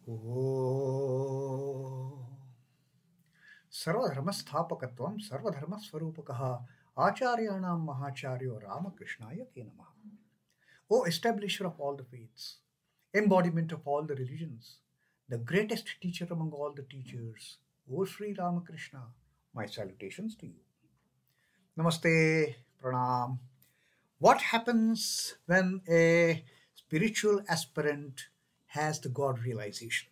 Oh. Sarvadharmasthapakatvam sarvadharmaswarupakaha acharyanam mahacharyo Ramakrishnaaya te namaha. O establisher of all the faiths, embodiment of all the religions, the greatest teacher among all the teachers, O Sri Ramakrishna, my salutations to you. Namaste, pranam. What happens when a spiritual aspirant has the God realization?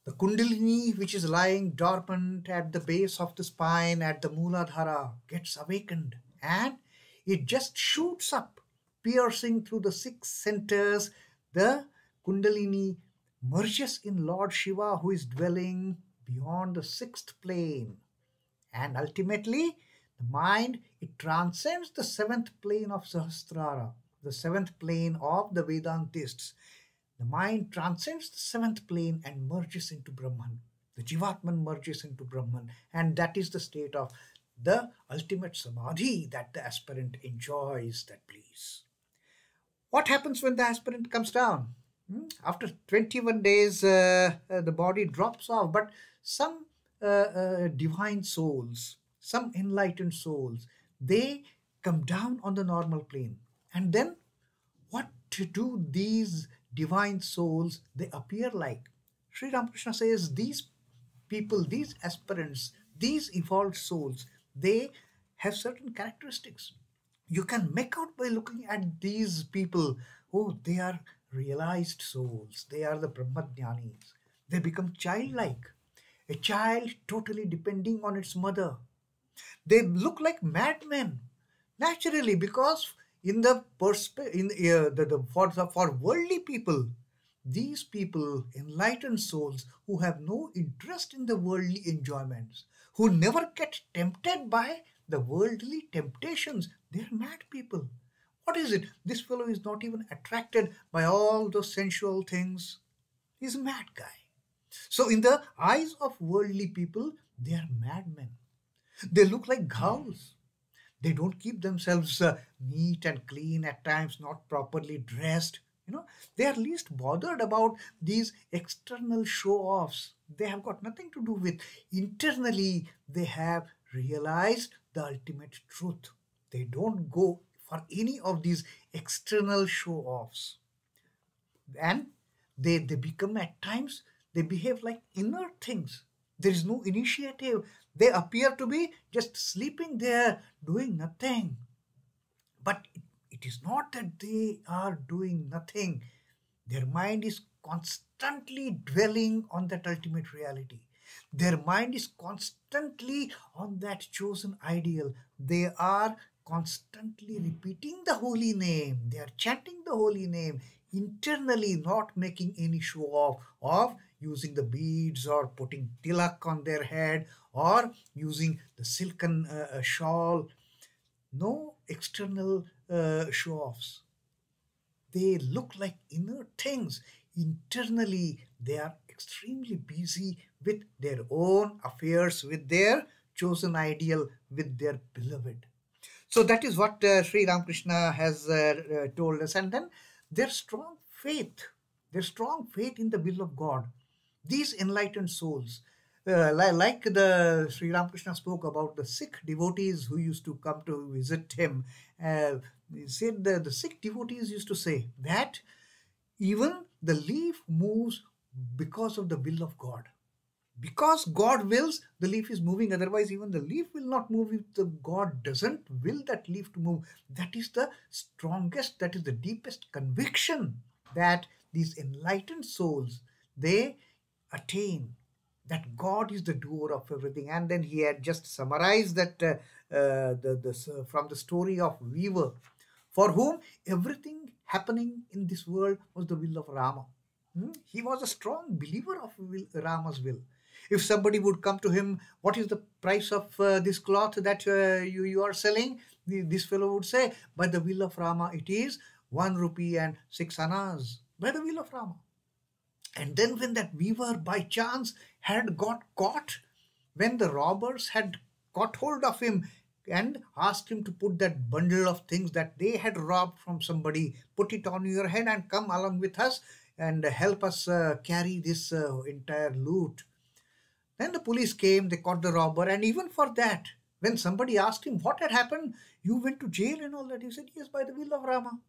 The Kundalini, which is lying dormant at the base of the spine, at the Mooladhara, gets awakened and it just shoots up, piercing through the six centers. The Kundalini merges in Lord Shiva, who is dwelling beyond the sixth plane. And ultimately, the mind, it transcends the seventh plane of Sahasrara, the seventh plane of the Vedantists. The mind transcends the seventh plane and merges into Brahman. The Jivatman merges into Brahman, and that is the state of the ultimate samadhi that the aspirant enjoys, that bliss. What happens when the aspirant comes down? After 21 days, the body drops off, but some divine souls, some enlightened souls, they come down on the normal plane. And then what do these divine souls, they appear like? Sri Ramakrishna says these people, these aspirants, these evolved souls, they have certain characteristics. You can make out by looking at these people. Oh, they are realized souls. They are the Brahmajnanis. They become childlike. A child totally depending on its mother. They look like madmen, naturally, because in the for worldly people, these people, enlightened souls who have no interest in the worldly enjoyments, who never get tempted by the worldly temptations, they are mad people. What is it? This fellow is not even attracted by all those sensual things. He's a mad guy. So, in the eyes of worldly people, they are madmen. They look like ghouls. They don't keep themselves neat and clean, at times not properly dressed. They are least bothered about these external show-offs. They have got nothing to do with. Internally, they have realized the ultimate truth. They don't go for any of these external show-offs. And they become, at times, they behave like inert things. There is no initiative. They appear to be just sleeping there, doing nothing. But it is not that they are doing nothing. Their mind is constantly dwelling on that ultimate reality. Their mind is constantly on that chosen ideal. They are constantly repeating the holy name. They are chanting the holy name internally, not making any show off of using the beads or putting tilak on their head or using the silken shawl. No external show-offs. They look like inner things. Internally, they are extremely busy with their own affairs, with their chosen ideal, with their beloved. So that is what Sri Ramakrishna has told us. And then their strong faith in the will of God. These enlightened souls, like the Sri Ramakrishna spoke about the Sikh devotees who used to come to visit him. He said the Sikh devotees used to say that even the leaf moves because of the will of God. Because God wills, the leaf is moving. Otherwise, even the leaf will not move if the God doesn't will that leaf to move. That is the strongest, that is the deepest conviction that these enlightened souls, they attain, that God is the doer of everything. And then he had just summarized that from the story of Weaver, for whom everything happening in this world was the will of Rama. He was a strong believer of Rama's will. If somebody would come to him, what is the price of this cloth that you are selling? This fellow would say, by the will of Rama, it is 1 rupee and 6 annas. By the will of Rama. And then when that weaver by chance had got caught, when the robbers had caught hold of him and asked him to put that bundle of things that they had robbed from somebody, put it on your head and come along with us, and help us carry this entire loot. Then the police came, they caught the robber, and even for that, when somebody asked him what had happened, you went to jail and all that, he said, yes, by the will of Rama.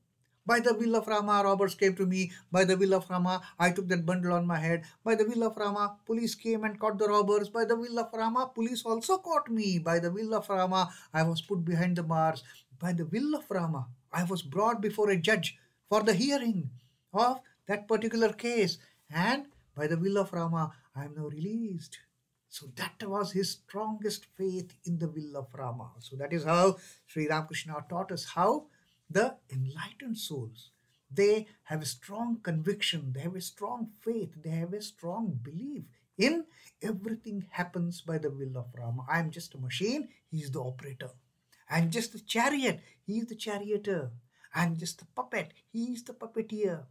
By the will of Rama, robbers came to me. By the will of Rama, I took that bundle on my head. By the will of Rama, police came and caught the robbers. By the will of Rama, police also caught me. By the will of Rama, I was put behind the bars. By the will of Rama, I was brought before a judge for the hearing of that particular case. And by the will of Rama, I am now released. So that was his strongest faith in the will of Rama. So that is how Sri Ramakrishna taught us how the enlightened souls, they have a strong conviction, they have a strong faith, they have a strong belief in everything happens by the will of Rama. I am just a machine, he is the operator. I am just a chariot, he is the charioteer. I am just a puppet, he is the puppeteer.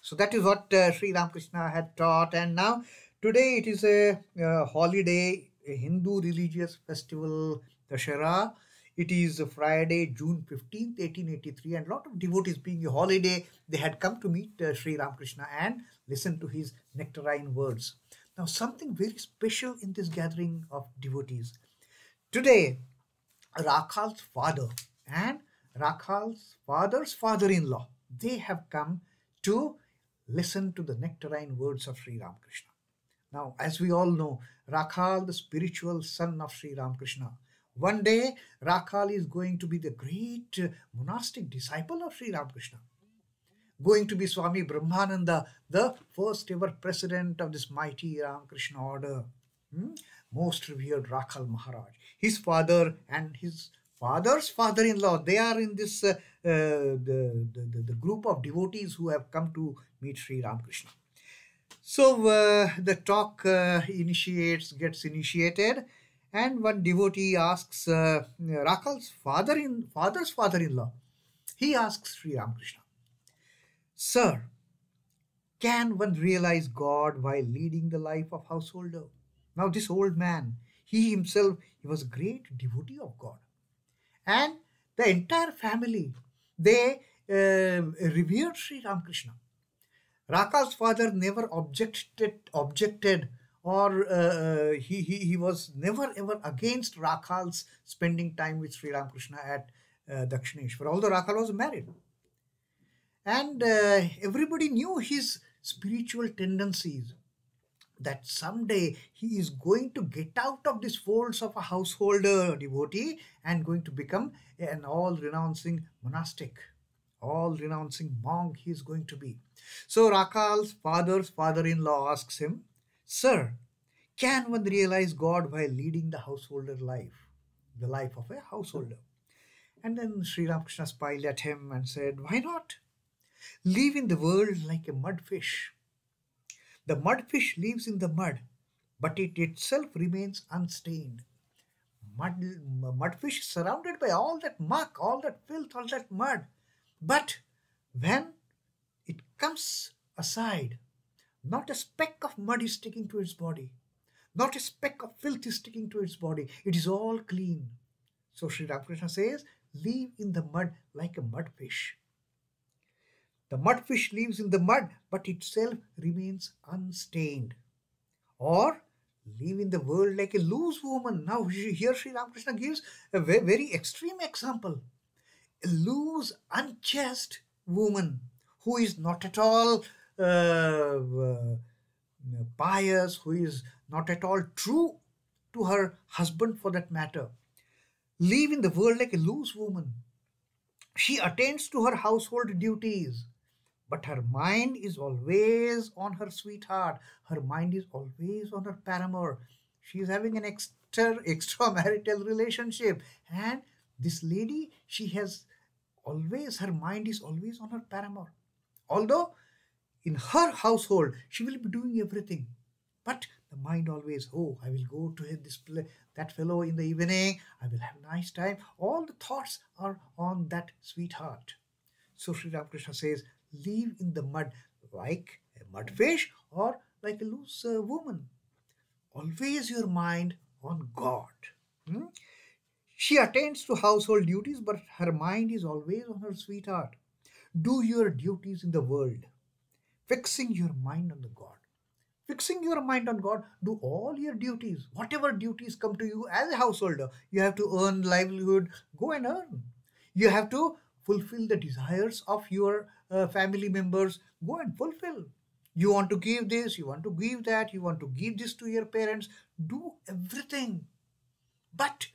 So that is what Sri Ramakrishna had taught. And now today it is a holiday, a Hindu religious festival, Dashera. It is Friday, June 15th, 1883, and a lot of devotees, being a holiday, they had come to meet Sri Ramakrishna and listen to his nectarine words. Now, something very special in this gathering of devotees. Today, Rakhal's father and Rakhal's father's father-in-law, they have come to listen to the nectarine words of Sri Ramakrishna. Now, as we all know, Rakhal, the spiritual son of Sri Ramakrishna, one day Rakhal is going to be the great monastic disciple of Sri Ramakrishna, going to be Swami Brahmananda, the first ever president of this mighty Ramakrishna order. Most revered Rakhal Maharaj. His father and his father's father-in-law, they are in this the group of devotees who have come to meet Sri Ramakrishna. So the talk gets initiated, and one devotee asks Rakhal's father's father-in-law. He asks Sri Ramakrishna, "Sir, can one realize God while leading the life of householder?" Now this old man, he himself, he was a great devotee of God. And the entire family, they revered Sri Ramakrishna. Rakhal's father never objected, or he was never ever against Rakhal's spending time with Sri Ramakrishna at Dakshineshwar, although Rakhal was married. And everybody knew his spiritual tendencies, that someday he is going to get out of these folds of a householder devotee and going to become an all-renouncing monastic, all-renouncing monk he is going to be. So Rakhal's father's father-in-law asks him, "Sir, can one realize God while leading the householder life, the life of a householder?" And then Sri Ramakrishna smiled at him and said, "Why not? Live in the world like a mudfish. The mudfish lives in the mud, but it itself remains unstained. Mudfish is surrounded by all that muck, all that filth, all that mud. But when it comes aside, not a speck of mud is sticking to its body. Not a speck of filth is sticking to its body. It is all clean." So Sri Ramakrishna says, live in the mud like a mudfish. The mudfish lives in the mud, but itself remains unstained. Or live in the world like a loose woman. Now here Sri Ramakrishna gives a very extreme example. A loose, unchaste woman who is not at all pious, who is not at all true to her husband for that matter. Live in the world like a loose woman. She attends to her household duties, but her mind is always on her sweetheart. Her mind is always on her paramour. She is having an extramarital relationship. And this lady, she has always, her mind is always on her paramour. Although in her household, she will be doing everything. But the mind always, oh, I will go to that fellow in the evening. I will have a nice time. All the thoughts are on that sweetheart. So Sri Ramakrishna says, live in the mud like a mudfish or like a loose woman. Always your mind on God. She attends to household duties, but her mind is always on her sweetheart. Do your duties in the world. Fixing your mind on the God. Fixing your mind on God, do all your duties. Whatever duties come to you as a householder, you have to earn livelihood, go and earn. You have to fulfill the desires of your family members, go and fulfill. You want to give this, you want to give that, you want to give this to your parents, do everything. But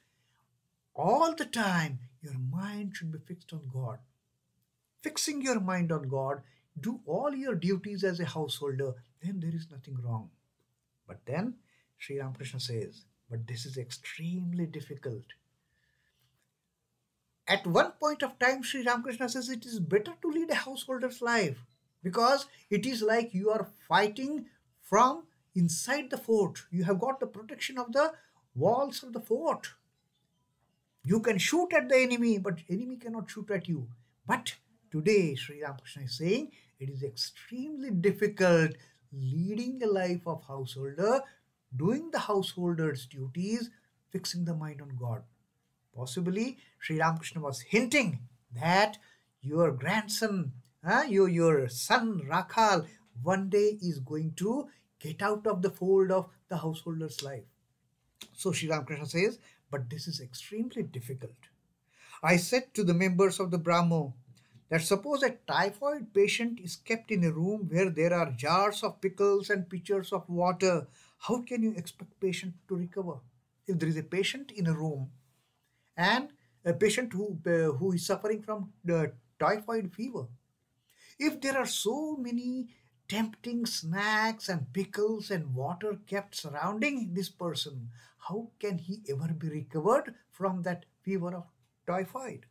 all the time, your mind should be fixed on God. Fixing your mind on God, do all your duties as a householder, then there is nothing wrong. But then Sri Ramakrishna says, but this is extremely difficult. At one point of time, Sri Ramakrishna says it is better to lead a householder's life because it is like you are fighting from inside the fort. You have got the protection of the walls of the fort. You can shoot at the enemy, but enemy cannot shoot at you. But today, Sri Ramakrishna is saying it is extremely difficult leading a life of householder, doing the householder's duties, fixing the mind on God. Possibly, Sri Ramakrishna was hinting that your grandson, your son Rakhal, one day is going to get out of the fold of the householder's life. So Sri Ramakrishna says, but this is extremely difficult. I said to the members of the Brahmo that suppose a typhoid patient is kept in a room where there are jars of pickles and pitchers of water, how can you expect patient to recover? If there is a patient in a room and a patient who is suffering from the typhoid fever, if there are so many tempting snacks and pickles and water kept surrounding this person, how can he ever be recovered from that fever of typhoid?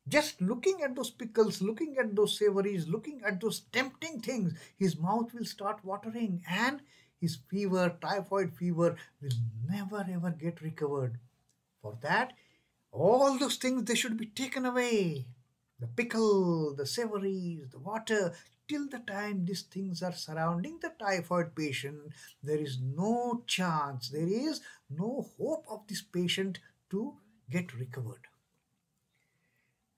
Just looking at those pickles, looking at those savories, looking at those tempting things, his mouth will start watering and his fever, typhoid fever, will never ever get recovered. For that, all those things, they should be taken away. The pickle, the savories, the water, till the time these things are surrounding the typhoid patient, there is no chance, there is no hope of this patient to get recovered.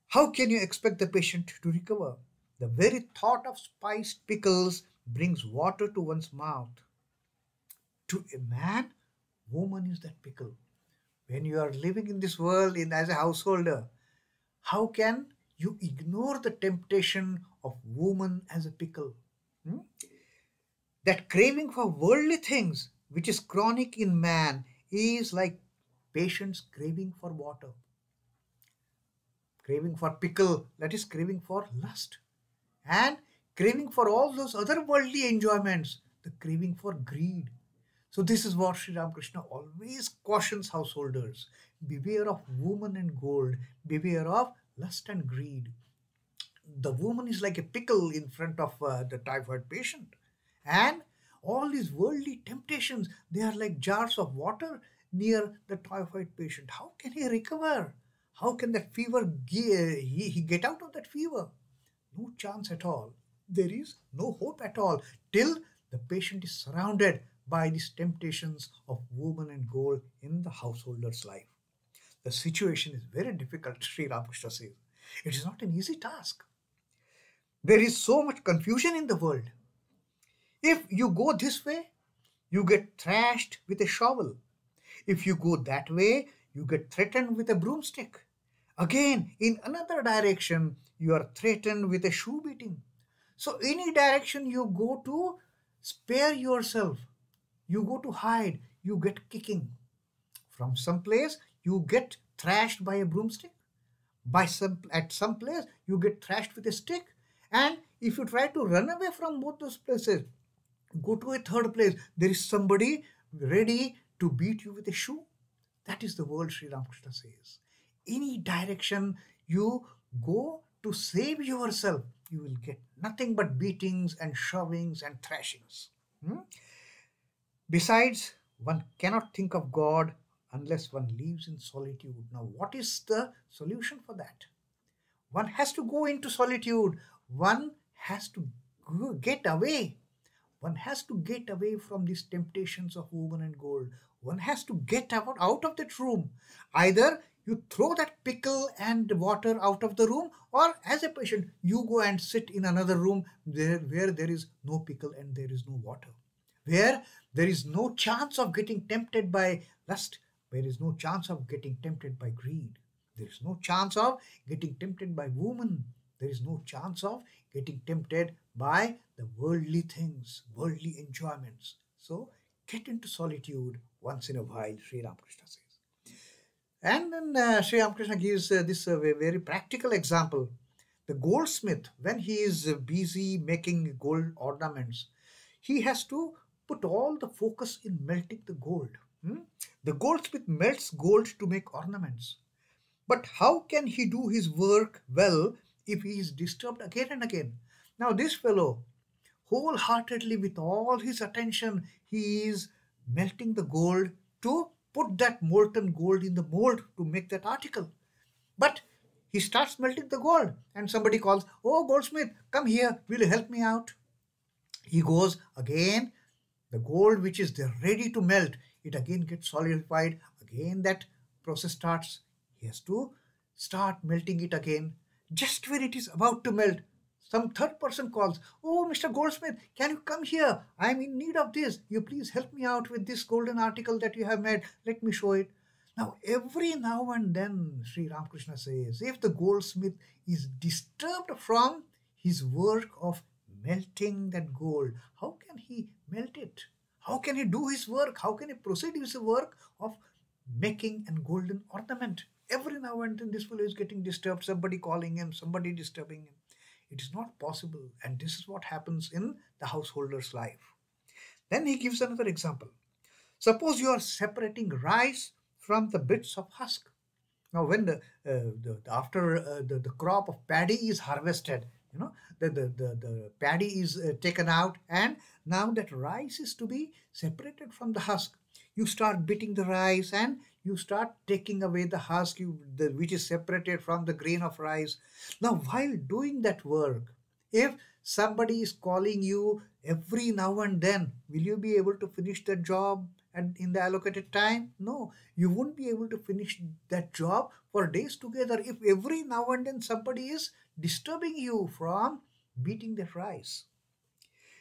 How can you expect the patient to recover? The very thought of spiced pickles brings water to one's mouth. To a man, woman is that pickle. When you are living in this world as a householder, how can you ignore the temptation of woman as a pickle? That craving for worldly things, which is chronic in man, is like patient's craving for water. Craving for pickle, that is craving for lust. And craving for all those other worldly enjoyments, the craving for greed. So this is what Sri Ramakrishna always cautions householders. Beware of woman and gold. Beware of lust and greed. The woman is like a pickle in front of the typhoid patient. And all these worldly temptations, they are like jars of water near the typhoid patient. How can he recover? How can that fever, he get out of that fever? No chance at all. There is no hope at all till the patient is surrounded by these temptations of woman and gold in the householder's life. The situation is very difficult, Sri Ramakrishna says. It is not an easy task. There is so much confusion in the world. If you go this way, you get thrashed with a shovel. If you go that way, you get threatened with a broomstick. Again, in another direction, you are threatened with a shoe beating. So any direction you go to, spare yourself. You go to hide, you get kicking. From some place, you get thrashed by a broomstick. At some place, you get thrashed with a stick. And if you try to run away from both those places, go to a third place, there is somebody ready to beat you with a shoe. That is the world, Sri Ramakrishna says. Any direction you go to save yourself, you will get nothing but beatings and shovings and thrashings. Besides, one cannot think of God unless one lives in solitude. Now, what is the solution for that? One has to go into solitude. One has to get away. One has to get away from these temptations of woman and gold. One has to get out of that room. Either You throw that pickle and water out of the room, or as a patient, you go and sit in another room where there is no pickle and there is no water, where there is no chance of getting tempted by lust, there is no chance of getting tempted by greed, there is no chance of getting tempted by woman, there is no chance of getting tempted by the worldly things, worldly enjoyments. So get into solitude once in a while, Sri Ramakrishna says. And then Sri Ramakrishna gives this very practical example. The goldsmith, when he is busy making gold ornaments, he has to put all the focus in melting the gold. Hmm? The goldsmith melts gold to make ornaments. But how can he do his work well if he is disturbed again and again? Now, this fellow, wholeheartedly, with all his attention, he is melting the gold to put that molten gold in the mold to make that article. But he starts melting the gold, and somebody calls, "Oh, goldsmith, come here, will you help me out?" He goes again, the gold which is there ready to melt, it again gets solidified, again that process starts. He has to start melting it again. Just when it is about to melt, some third person calls, "Oh, Mr. Goldsmith, can you come here? I'm in need of this. You please help me out with this golden article that you have made. Let me show it." Now, every now and then, Sri Ramakrishna says, if the goldsmith is disturbed from his work of melting that gold, how can he melt it? How can he do his work? How can he proceed with the work of making a golden ornament? Every now and then this fellow is getting disturbed, somebody calling him, somebody disturbing him. It is not possible, and this is what happens in the householder's life. Then he gives another example. Suppose you are separating rice from the bits of husk. Now, when after the crop of paddy is harvested, the paddy is taken out, and now that rice is to be separated from the husk. You start beating the rice, and you start taking away the husk, which is separated from the grain of rice. Now, while doing that work, if somebody is calling you every now and then, will you be able to finish the job in the allocated time? No, you won't be able to finish that job for days together if every now and then somebody is disturbing you from beating the rice.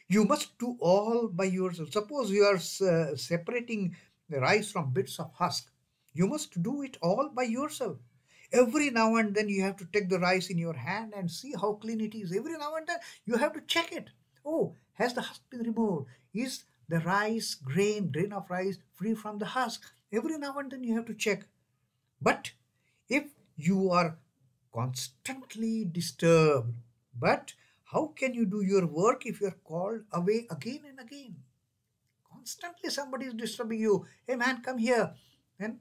You must do all by yourself. Suppose you are separating the rice from bits of husk. You must do it all by yourself. Every now and then you have to take the rice in your hand and see how clean it is. Every now and then you have to check it. Oh, has the husk been removed? Is the rice, grain of rice free from the husk? Every now and then you have to check. But if you are constantly disturbed, but how can you do your work if you are called away again and again? Constantly somebody is disturbing you. "Hey man, come here." And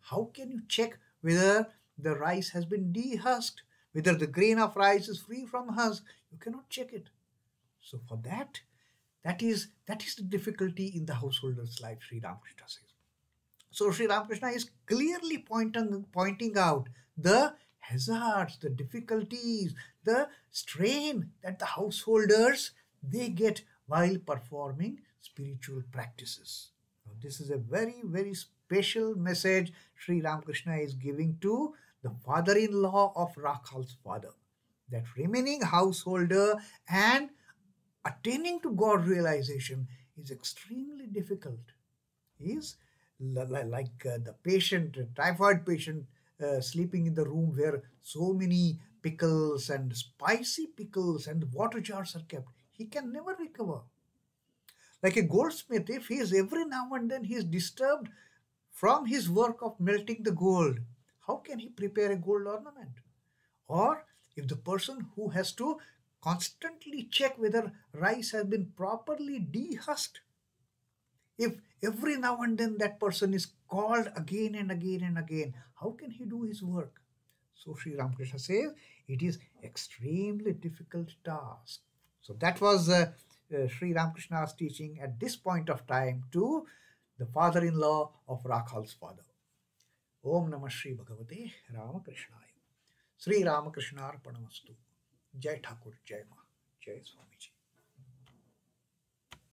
how can you check whether the rice has been dehusked, whether the grain of rice is free from husk? You cannot check it. So for that is the difficulty in the householder's life, Sri Ramakrishna says. So Sri Ramakrishna is clearly pointing out the hazards, the difficulties, the strain that the householders they get while performing spiritual practices. Now, this is a very, very special message Sri Ramakrishna is giving to the father-in-law of Rakhal's father, that remaining householder and attaining to God realization is extremely difficult. Is like the patient, typhoid patient, sleeping in the room where so many pickles and spicy pickles and water jars are kept. He can never recover. Like a goldsmith, if he is every now and then he is disturbed from his work of melting the gold, how can he prepare a gold ornament? Or if the person who has to constantly check whether rice has been properly dehusked, if every now and then that person is called again and again and again, how can he do his work? So Sri Ramakrishna says it is extremely difficult task. So that was Sri Ramakrishna's teaching at this point of time to the father-in-law of Rakhal's father. Om Namah Shri Bhagavate Ramakrishnaya. Sri Ramakrishna Arpanamastu. Jai Thakur, Jai Ma, Jai Swamiji.